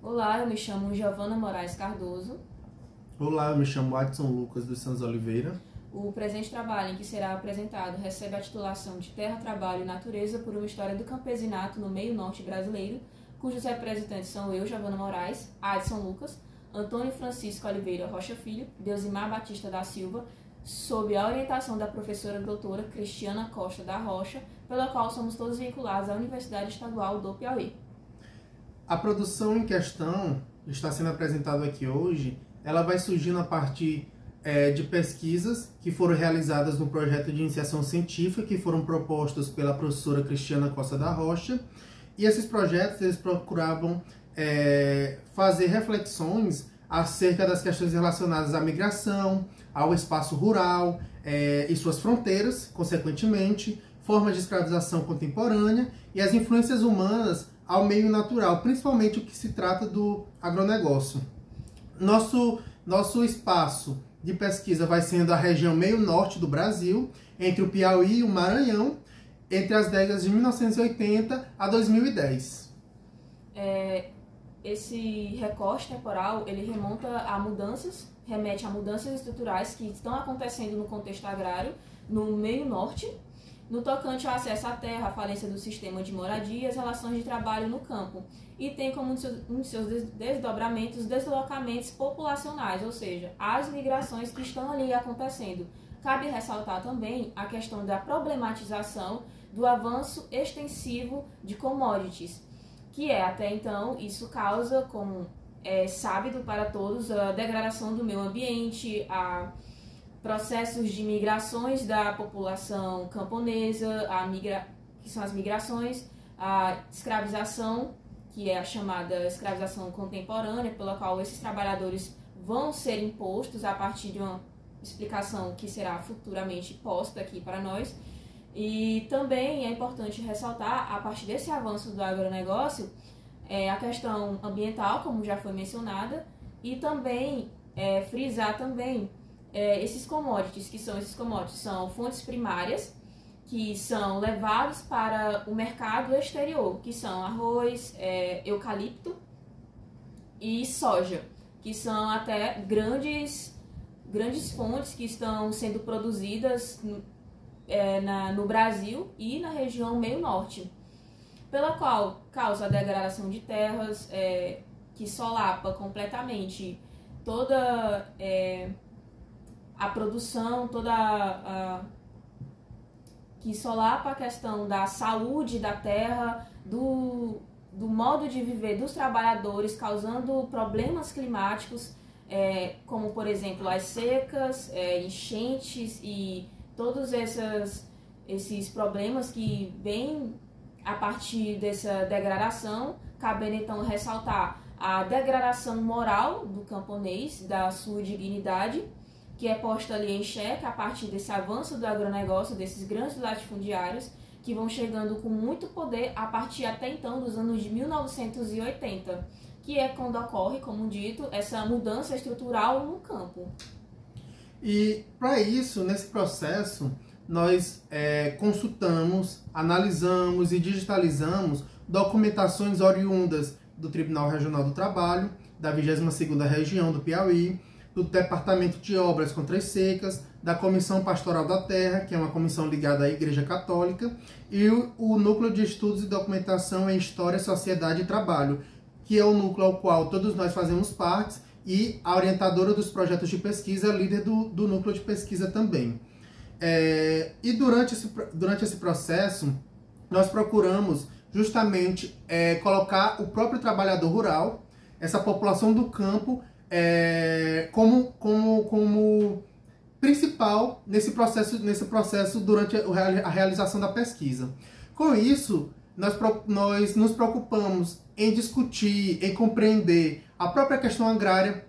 Olá, eu me chamo Giovana Moraes Cardoso. Olá, eu me chamo Adson Lucas dos Santos Oliveira. O presente trabalho em que será apresentado recebe a titulação de Terra, Trabalho e Natureza por uma história do campesinato no meio norte brasileiro, cujos representantes são eu, Giovana Moraes, Adson Lucas, Antônio Francisco Oliveira Rocha Filho, Deusimar Batista da Silva, sob a orientação da professora doutora Cristiana Costa da Rocha, pela qual somos todos vinculados à Universidade Estadual do Piauí. A produção em questão está sendo apresentada aqui hoje, ela vai surgindo a partir de pesquisas que foram realizadas no projeto de iniciação científica, que foram propostos pela professora Cristiana Costa da Rocha, e esses projetos eles procuravam fazer reflexões acerca das questões relacionadas à migração, ao espaço rural e suas fronteiras, consequentemente, formas de escravização contemporânea e as influências humanas ao meio natural, principalmente o que se trata do agronegócio. Nosso espaço de pesquisa vai sendo a região meio norte do Brasil, entre o Piauí e o Maranhão, entre as décadas de 1980 a 2010. Esse recorte temporal, ele remete a mudanças estruturais que estão acontecendo no contexto agrário, no meio norte, no tocante ao acesso à terra, a falência do sistema de moradia e as relações de trabalho no campo. E tem como um de seus desdobramentos deslocamentos populacionais, ou seja, as migrações que estão ali acontecendo. Cabe ressaltar também a questão da problematização do avanço extensivo de commodities, que até então, isso causa, como é sábio para todos, a degradação do meio ambiente, processos de migrações da população camponesa, que são as migrações, a escravização, que é a chamada escravização contemporânea, pela qual esses trabalhadores vão ser impostos a partir de uma explicação que será futuramente posta aqui para nós. E também é importante ressaltar, a partir desse avanço do agronegócio, a questão ambiental, como já foi mencionada, e também frisar também esses commodities, são fontes primárias, que são levados para o mercado exterior, que são arroz, eucalipto e soja, que são até grandes fontes que estão sendo produzidas no Brasil e na região meio norte, pela qual causa a degradação de terras, que solapa completamente toda a produção, que solapa a questão da saúde da terra, do modo de viver dos trabalhadores, causando problemas climáticos, como, por exemplo, as secas, enchentes e todos esses problemas que vêm a partir dessa degradação, cabendo então ressaltar a degradação moral do camponês, da sua dignidade, que é posta ali em xeque a partir desse avanço do agronegócio, desses grandes latifundiários, que vão chegando com muito poder a partir até então dos anos de 1980, que é quando ocorre, como dito, essa mudança estrutural no campo. E para isso, nesse processo, nós consultamos, analisamos e digitalizamos documentações oriundas do Tribunal Regional do Trabalho, da 22ª Região do Piauí, do Departamento de Obras contra as Secas, da Comissão Pastoral da Terra, que é uma comissão ligada à Igreja Católica, e o Núcleo de Estudos e Documentação em História, Sociedade e Trabalho, que é o núcleo ao qual todos nós fazemos parte, e a orientadora dos projetos de pesquisa, líder do núcleo de pesquisa também. E durante esse processo, nós procuramos justamente colocar o próprio trabalhador rural, essa população do campo, como principal nesse processo durante a realização da pesquisa. Com isso, nós nos preocupamos em discutir, em compreender a própria questão agrária.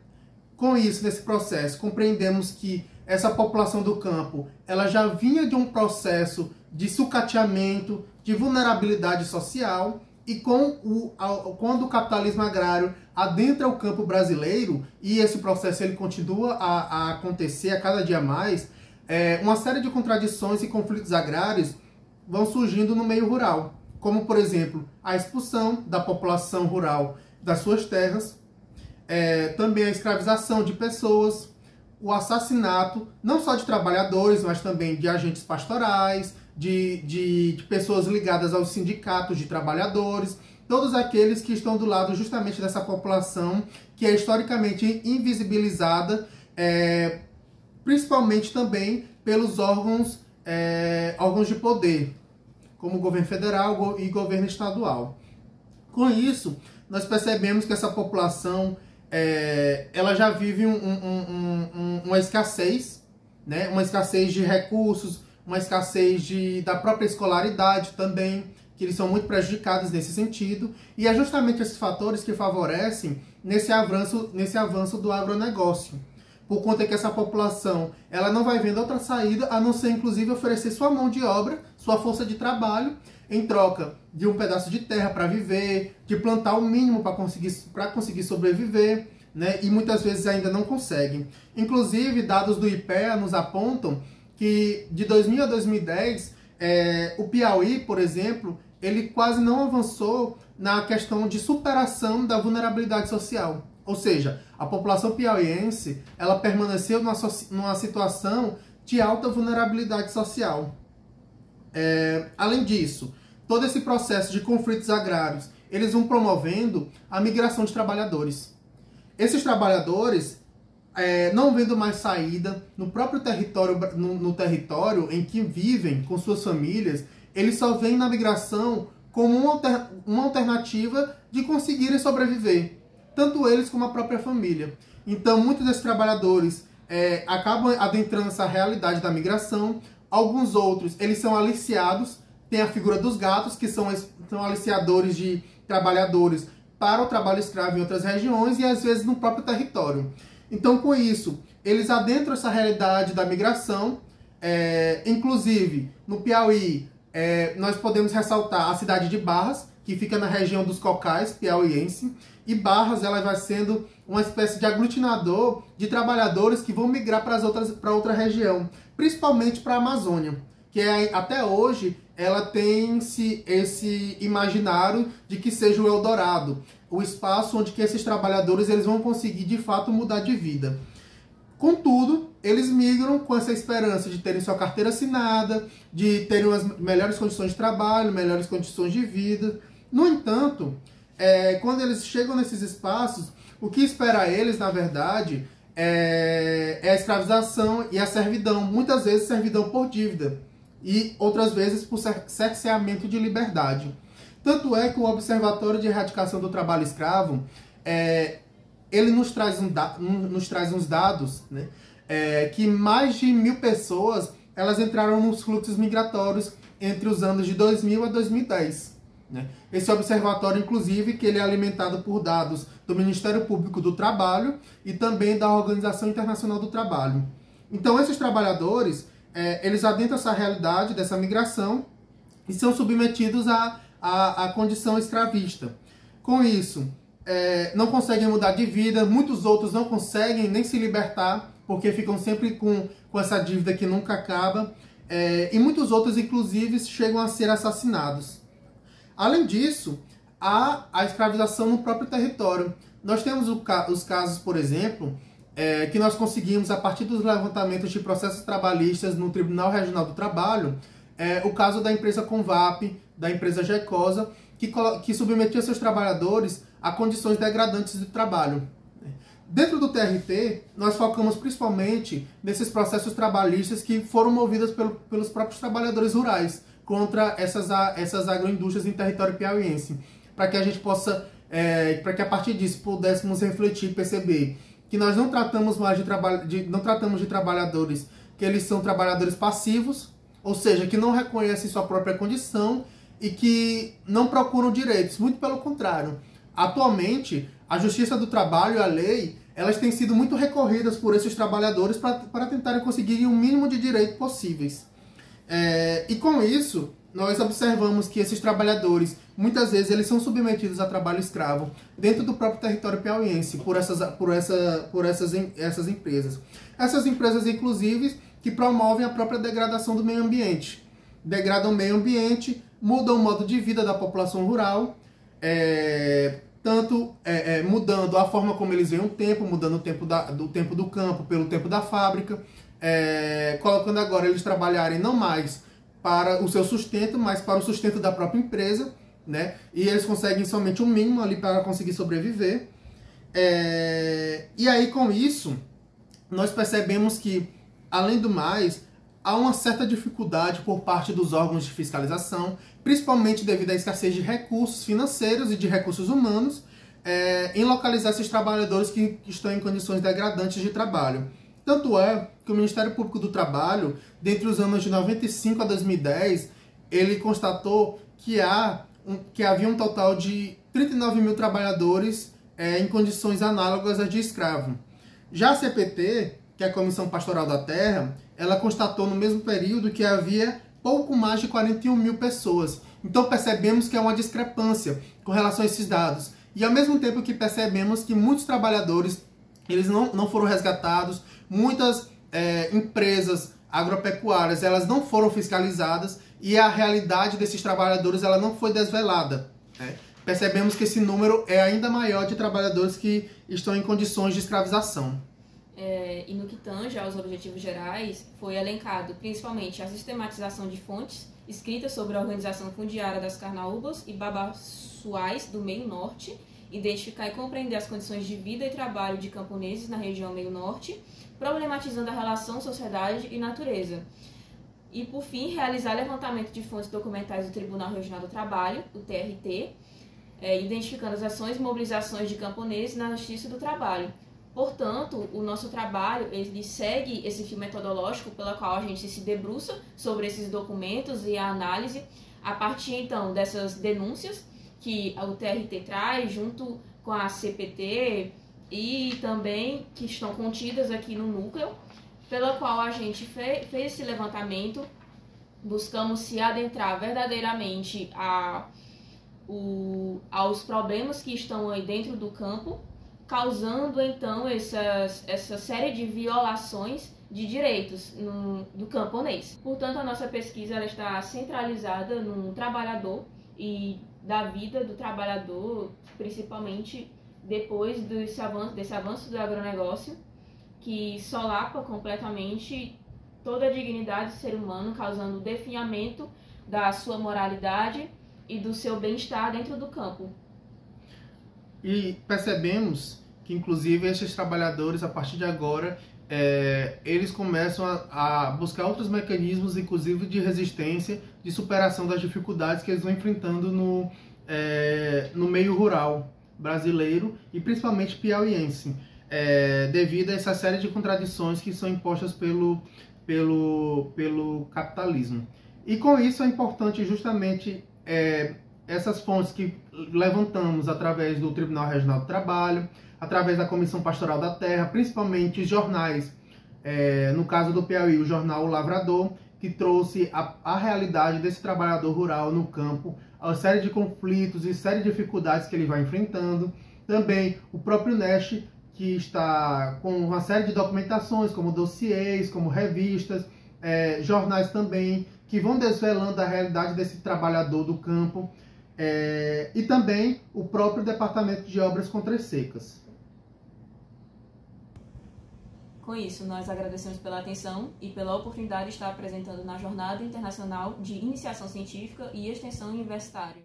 Com isso, nesse processo, compreendemos que essa população do campo ela já vinha de um processo de sucateamento, de vulnerabilidade social, e quando o capitalismo agrário adentra o campo brasileiro, e esse processo ele continua a acontecer a cada dia mais, uma série de contradições e conflitos agrários vão surgindo no meio rural, como, por exemplo, a expulsão da população rural das suas terras, também a escravização de pessoas, o assassinato, não só de trabalhadores, mas também de agentes pastorais, de pessoas ligadas aos sindicatos de trabalhadores, todos aqueles que estão do lado justamente dessa população que é historicamente invisibilizada, principalmente também pelos órgãos de poder, como o governo federal e governo estadual. Com isso, nós percebemos que essa população ela já vive uma escassez, né? Uma escassez de recursos, uma escassez da própria escolaridade também, que eles são muito prejudicados nesse sentido, e é justamente esses fatores que favorecem nesse avanço do agronegócio, por conta que essa população ela não vai vendo outra saída a não ser inclusive oferecer sua mão de obra, sua força de trabalho, em troca de um pedaço de terra para viver, de plantar o mínimo para conseguir sobreviver, né? E muitas vezes ainda não conseguem. Inclusive, dados do IPEA nos apontam que de 2000 a 2010, o Piauí, por exemplo, ele quase não avançou na questão de superação da vulnerabilidade social. Ou seja, a população piauiense ela permaneceu numa situação de alta vulnerabilidade social. Além disso, todo esse processo de conflitos agrários, eles vão promovendo a migração de trabalhadores. Esses trabalhadores, não vendo mais saída no próprio território, no território em que vivem com suas famílias, eles só veem na migração como uma alternativa de conseguirem sobreviver, tanto eles como a própria família. Então, muitos desses trabalhadores acabam adentrando essa realidade da migração. Alguns outros, eles são aliciados. Tem a figura dos gatos, que são aliciadores de trabalhadores para o trabalho escravo em outras regiões e às vezes no próprio território. Então, com isso, eles adentram essa realidade da migração. Inclusive, no Piauí, nós podemos ressaltar a cidade de Barras, que fica na região dos Cocais, piauiense. E Barras ela vai sendo uma espécie de aglutinador de trabalhadores que vão migrar para outra região, principalmente para a Amazônia, que até hoje ela tem esse imaginário de que seja o Eldorado, o espaço onde que esses trabalhadores eles vão conseguir de fato mudar de vida. Contudo, eles migram com essa esperança de terem sua carteira assinada, de terem umas melhores condições de trabalho, melhores condições de vida. No entanto, quando eles chegam nesses espaços, o que espera eles, na verdade, é a escravização e a servidão. Muitas vezes servidão por dívida e outras vezes por cerceamento de liberdade. Tanto é que o Observatório de Erradicação do Trabalho Escravo, ele nos traz uns dados, né, que mais de 1.000 pessoas elas entraram nos fluxos migratórios entre os anos de 2000 a 2010. Né? Esse observatório, inclusive, que ele é alimentado por dados do Ministério Público do Trabalho e também da Organização Internacional do Trabalho. Então, esses trabalhadores, eles adentram essa realidade dessa migração e são submetidos à condição escravista. Com isso, não conseguem mudar de vida, muitos outros não conseguem nem se libertar, porque ficam sempre com essa dívida que nunca acaba, e muitos outros, inclusive, chegam a ser assassinados. Além disso, há a escravização no próprio território. Nós temos os casos, por exemplo, que nós conseguimos, a partir dos levantamentos de processos trabalhistas no Tribunal Regional do Trabalho, o caso da empresa Convap, da empresa Jecosa, que submetia seus trabalhadores a condições degradantes de trabalho. Dentro do TRT, nós focamos principalmente nesses processos trabalhistas que foram movidos pelos próprios trabalhadores rurais contra essas agroindústrias em território piauiense, para que a gente possa, para que a partir disso pudéssemos refletir e perceber que nós não tratamos mais de trabalhadores que eles são trabalhadores passivos, ou seja, que não reconhecem sua própria condição e que não procuram direitos, muito pelo contrário. Atualmente, a Justiça do Trabalho e a lei, elas têm sido muito recorridas por esses trabalhadores para tentarem conseguir o mínimo de direitos possíveis. E com isso, nós observamos que esses trabalhadores, muitas vezes, eles são submetidos a trabalho escravo dentro do próprio território piauiense por essas empresas. Essas empresas, inclusive, que promovem a própria degradação do meio ambiente. Degradam o meio ambiente, mudam o modo de vida da população rural, tanto mudando a forma como eles veem o tempo, mudando o tempo do tempo do campo pelo tempo da fábrica, colocando agora eles trabalharem não mais para o seu sustento, mas para o sustento da própria empresa, né? E eles conseguem somente o mínimo ali para conseguir sobreviver. E aí, com isso, nós percebemos que, além do mais, há uma certa dificuldade por parte dos órgãos de fiscalização, principalmente devido à escassez de recursos financeiros e de recursos humanos, em localizar esses trabalhadores que estão em condições degradantes de trabalho. Tanto é que o Ministério Público do Trabalho, dentre os anos de 95 a 2010, ele constatou que havia um total de 39 mil trabalhadores em condições análogas às de escravo. Já a CPT, que é a Comissão Pastoral da Terra, ela constatou no mesmo período que havia pouco mais de 41 mil pessoas. Então percebemos que há uma discrepância com relação a esses dados. E ao mesmo tempo que percebemos que muitos trabalhadores eles não foram resgatados, muitas empresas agropecuárias elas não foram fiscalizadas e a realidade desses trabalhadores ela não foi desvelada, né? Percebemos que esse número é ainda maior de trabalhadores que estão em condições de escravização. E no que tange aos objetivos gerais, foi elencado principalmente a sistematização de fontes escritas sobre a organização fundiária das carnaúbas e babaçuais do meio norte, identificar e compreender as condições de vida e trabalho de camponeses na região meio norte, problematizando a relação sociedade e natureza. E, por fim, realizar levantamento de fontes documentais do Tribunal Regional do Trabalho, o TRT, identificando as ações e mobilizações de camponeses na Justiça do Trabalho. Portanto, o nosso trabalho ele segue esse fio metodológico pelo qual a gente se debruça sobre esses documentos e a análise a partir, então, dessas denúncias que o TRT traz junto com a CPT e também que estão contidas aqui no núcleo, pela qual a gente fez esse levantamento, buscamos se adentrar verdadeiramente aos problemas que estão aí dentro do campo, causando então essa série de violações de direitos do camponês. Portanto, a nossa pesquisa ela está centralizada no trabalhador e da vida do trabalhador, principalmente depois desse avanço do agronegócio, que solapa completamente toda a dignidade do ser humano, causando o definhamento da sua moralidade e do seu bem-estar dentro do campo. E percebemos que, inclusive, esses trabalhadores, a partir de agora, eles começam a buscar outros mecanismos, inclusive de resistência, de superação das dificuldades que eles vão enfrentando no meio rural brasileiro e principalmente piauiense, devido a essa série de contradições que são impostas pelo capitalismo. E com isso é importante justamente essas fontes que levantamos através do Tribunal Regional do Trabalho, através da Comissão Pastoral da Terra, principalmente jornais, no caso do Piauí, o jornal O Lavrador, que trouxe a realidade desse trabalhador rural no campo, a série de conflitos e série de dificuldades que ele vai enfrentando. Também o próprio NEST, que está com uma série de documentações, como dossiês, como revistas, jornais também, que vão desvelando a realidade desse trabalhador do campo, e também o próprio Departamento de Obras Contra Secas. Com isso, nós agradecemos pela atenção e pela oportunidade de estar apresentando na Jornada Internacional de Iniciação Científica e Extensão Universitária.